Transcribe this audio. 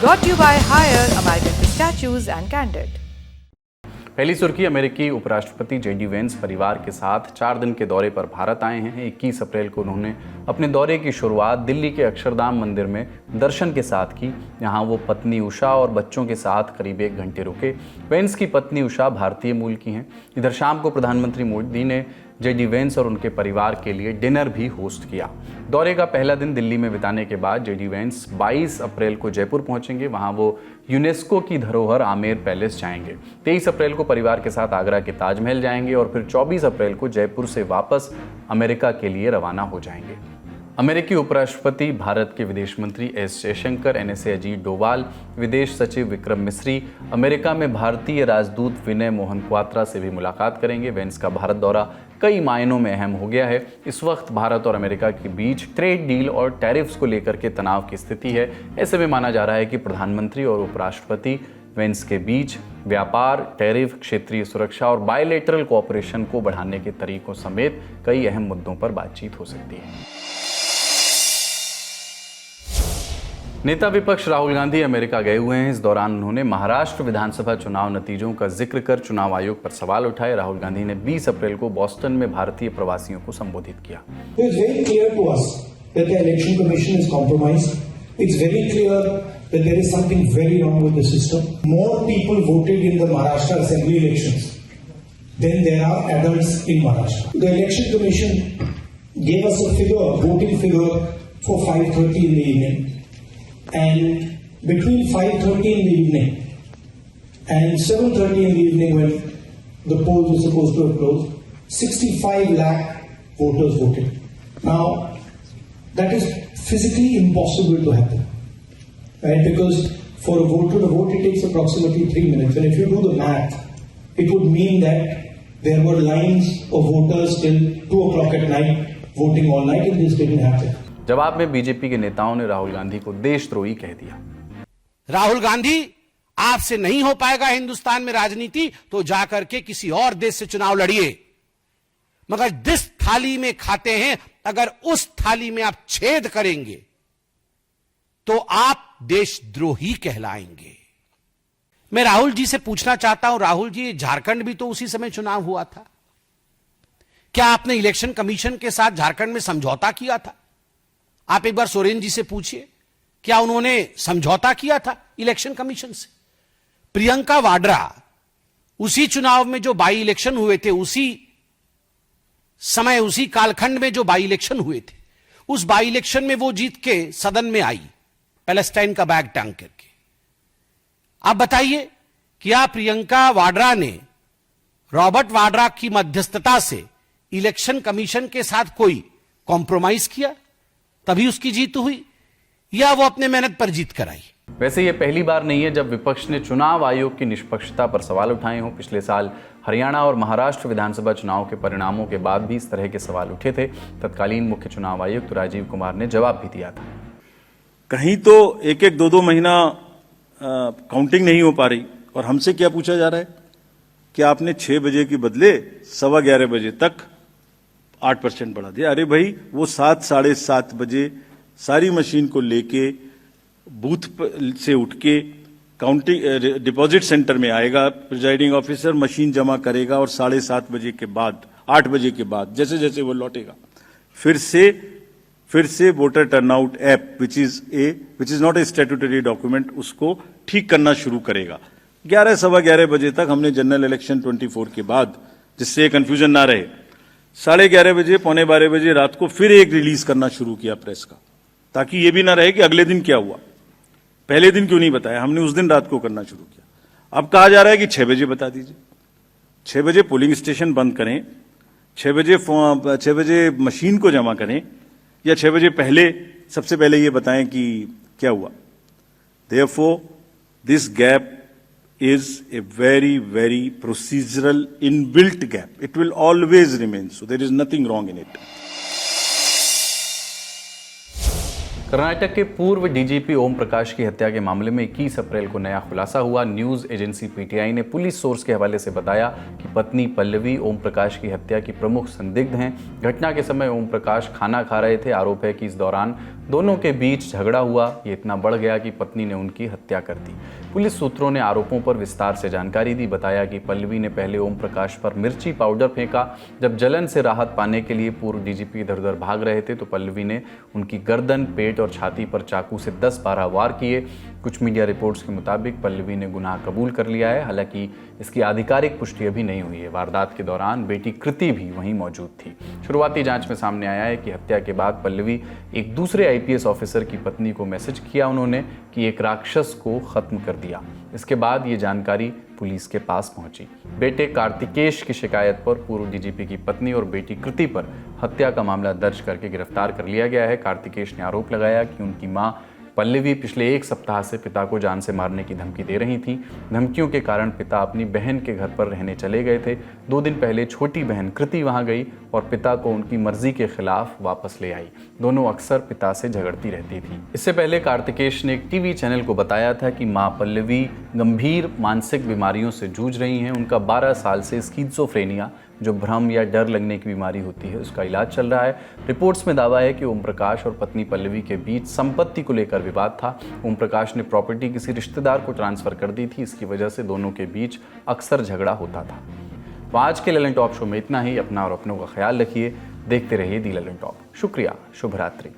Brought to you by Hire, American Pistachios and Candid. पहली सुर्खी, अमेरिकी उपराष्ट्रपति जेडी वेंस परिवार के साथ 4 दिन के दौरे पर भारत आए हैं। 21 अप्रैल को उन्होंने अपने दौरे की शुरुआत दिल्ली के अक्षरधाम मंदिर में दर्शन के साथ की। यहाँ वो पत्नी उषा और बच्चों के साथ करीब 1 घंटे रुके। वेंस की पत्नी उषा भारतीय मूल की हैं। इधर शाम को प्रधानमंत्री मोदी ने जेडी वेंस और उनके परिवार के लिए डिनर भी होस्ट किया। दौरे का पहला दिन दिल्ली में बिताने के बाद जेडी वेंस 22 अप्रैल को जयपुर पहुंचेंगे। वहां वो यूनेस्को की धरोहर आमेर पैलेस जाएंगे। 23 अप्रैल को परिवार के साथ आगरा के ताजमहल जाएंगे और फिर 24 अप्रैल को जयपुर से वापस अमेरिका के लिए रवाना हो जाएंगे। अमेरिकी उपराष्ट्रपति, भारत के विदेश मंत्री एस जयशंकर, एनएसए अजीत डोवाल, विदेश सचिव विक्रम मिस्री, अमेरिका में भारतीय राजदूत विनय मोहन क्वात्रा से भी मुलाकात करेंगे। वेंस का भारत दौरा कई मायनों में अहम हो गया है। इस वक्त भारत और अमेरिका के बीच ट्रेड डील और टैरिफ्स को लेकर के तनाव की स्थिति है। ऐसे में माना जा रहा है कि प्रधानमंत्री और उपराष्ट्रपति वेंस के बीच व्यापार, टैरिफ, क्षेत्रीय सुरक्षा और बायलैटरल कोऑपरेशन को बढ़ाने के तरीकों समेत कई अहम मुद्दों पर बातचीत हो सकती है। नेता विपक्ष राहुल गांधी अमेरिका गए हुए हैं। इस दौरान उन्होंने महाराष्ट्र विधानसभा चुनाव नतीजों का जिक्र कर चुनाव आयोग पर सवाल उठाए। राहुल गांधी ने 20 अप्रैल को बॉस्टन में भारतीय प्रवासियों को संबोधित किया। It's very clear to us that the election commission is compromised. It's very clear that there is something very wrong with the system. More people voted in the Maharashtra assembly elections than there are adults in Maharashtra. The election commission gave us a figure, voting figure for 5:30 in the evening. And between 5:30 in the evening and 7:30 in the evening, when the polls were supposed to have closed, 65 lakh voters voted. Now, that is physically impossible to happen, right? Because for a voter to vote, it takes approximately 3 minutes. And if you do the math, it would mean that there were lines of voters till 2 o'clock at night voting all night, and this didn't happen. जवाब में BJP के नेताओं ने राहुल गांधी को देशद्रोही कह दिया। राहुल गांधी, आपसे नहीं हो पाएगा हिंदुस्तान में राजनीति, तो जाकर के किसी और देश से चुनाव लड़िए। मगर जिस थाली में खाते हैं, अगर उस थाली में आप छेद करेंगे तो आप देशद्रोही कहलाएंगे। मैं राहुल जी से पूछना चाहता हूं, राहुल जी, झारखंड भी तो उसी समय चुनाव हुआ था। क्या आपने इलेक्शन कमीशन के साथ झारखंड में समझौता किया था? आप एक बार सोरेन जी से पूछिए, क्या उन्होंने समझौता किया था इलेक्शन कमीशन से? प्रियंका वाड्रा, उसी चुनाव में जो बाई इलेक्शन हुए थे, उसी समय, उसी कालखंड में जो बाई इलेक्शन हुए थे, उस बाई इलेक्शन में वो जीत के सदन में आई, पैलेस्टाइन का बैग टांग करके। आप बताइए, क्या प्रियंका वाड्रा ने रॉबर्ट वाड्रा की मध्यस्थता से इलेक्शन कमीशन के साथ कोई कॉम्प्रोमाइज किया, तभी उसकी जीत हुई, या वो अपने मेहनत पर जीत कर आई? वैसे ये पहली बार नहीं है जब विपक्ष ने चुनाव आयोग की निष्पक्षता पर सवाल उठाए हों। पिछले साल हरियाणा और महाराष्ट्र विधानसभा चुनाव के परिणामों के बाद भी इस तरह के सवाल उठे थे। तत्कालीन मुख्य चुनाव आयुक्त राजीव कुमार ने जवाब भी दिया था। कहीं तो 1-1, 2-2 महीना काउंटिंग नहीं हो पा रही, और हमसे क्या पूछा जा रहा है कि आपने 6 बजे के बदले 11:15 बजे तक 8% बढ़ा दिया। अरे भाई, वो 7, 7:30 बजे सारी मशीन को लेके बूथ से उठ के काउंटिंग डिपॉजिट सेंटर में आएगा, प्रिजाइडिंग ऑफिसर मशीन जमा करेगा, और 7:30 बजे के बाद, 8 बजे के बाद जैसे जैसे वो लौटेगा, फिर से voter turnout app which is not a statutory document, उसको ठीक करना शुरू करेगा। 11, 11:15 बजे तक हमने जनरल इलेक्शन 24 के बाद, जिससे कंफ्यूजन ना रहे, 11:30 बजे, 11:45 बजे रात को फिर एक रिलीज करना शुरू किया प्रेस का, ताकि ये भी ना रहे कि अगले दिन क्या हुआ, पहले दिन क्यों नहीं बताया। हमने उस दिन रात को करना शुरू किया। अब कहा जा रहा है कि 6 बजे बता दीजिए। 6 बजे पोलिंग स्टेशन बंद करें, 6 बजे मशीन को जमा करें, या 6 बजे पहले, सबसे पहले ये बताएं कि क्या हुआ। Therefore, this gap is a very, very procedural inbuilt gap. It will always remain. So there is nothing wrong in it. Karnataka के पूर्व डीजीपी ओम प्रकाश की हत्या के मामले में 21 अप्रैल को नया खुलासा हुआ। न्यूज एजेंसी पीटीआई ने पुलिस सोर्स के हवाले से बताया कि पत्नी पल्लवी ओम प्रकाश की हत्या की प्रमुख संदिग्ध हैं। घटना के समय ओम प्रकाश खाना खा रहे थे। आरोप है कि इस दौरान दोनों के बीच झगड़ा हुआ, ये इतना बढ़ गया कि पत्नी ने उनकी हत्या कर दी। पुलिस सूत्रों ने आरोपों पर विस्तार से जानकारी दी। बताया कि पल्लवी ने पहले ओम प्रकाश पर मिर्ची पाउडर फेंका। जब जलन से राहत पाने के लिए पूर्व डीजीपी इधर उधर भाग रहे थे तो पल्लवी ने उनकी गर्दन, पेट और छाती पर चाकू से 10-12 वार किए। कुछ मीडिया रिपोर्ट्स के मुताबिक पल्लवी ने गुनाह कबूल कर लिया है, हालांकि इसकी आधिकारिक पुष्टि अभी नहीं हुई है। वारदात के दौरान बेटी कृति भी वहीं मौजूद थी। शुरुआती जांच में सामने आया है कि हत्या के बाद पल्लवी एक दूसरे आईपीएस ऑफिसर की पत्नी को मैसेज किया उन्होंने कि एक राक्षस को खत्म कर दिया। इसके बाद ये जानकारी पुलिस के पास पहुंची। बेटे कार्तिकेश की शिकायत पर पूर्व डीजीपी की पत्नी और बेटी कृति पर हत्या का मामला दर्ज करके गिरफ्तार कर लिया गया है। कार्तिकेश ने आरोप लगाया कि उनकी मां पल्लवी पिछले 1 सप्ताह से पिता को जान से मारने की धमकी दे रही थी। धमकियों के कारण पिता अपनी बहन के घर पर रहने चले गए थे। 2 दिन पहले छोटी बहन कृति वहां गई और पिता को उनकी मर्जी के खिलाफ वापस ले आई। दोनों अक्सर पिता से झगड़ती रहती थी। इससे पहले कार्तिकेश ने एक टीवी चैनल को बताया था कि मां पल्लवी गंभीर मानसिक बीमारियों से जूझ रही हैं। उनका 12 साल से स्किज़ोफ्रेनिया, जो भ्रम या डर लगने की बीमारी होती है, उसका इलाज चल रहा है। रिपोर्ट्स में दावा है कि ओम प्रकाश और पत्नी पल्लवी के बीच संपत्ति को लेकर विवाद था। ओम प्रकाश ने प्रॉपर्टी किसी रिश्तेदार को ट्रांसफर कर दी थी। इसकी वजह से दोनों के बीच अक्सर झगड़ा होता था। तो आज के ललन टॉप शो में इतना ही। अपना और अपनों का ख्याल रखिए। देखते रहिए दी ललन टॉप। शुक्रिया। शुभ रात्रि।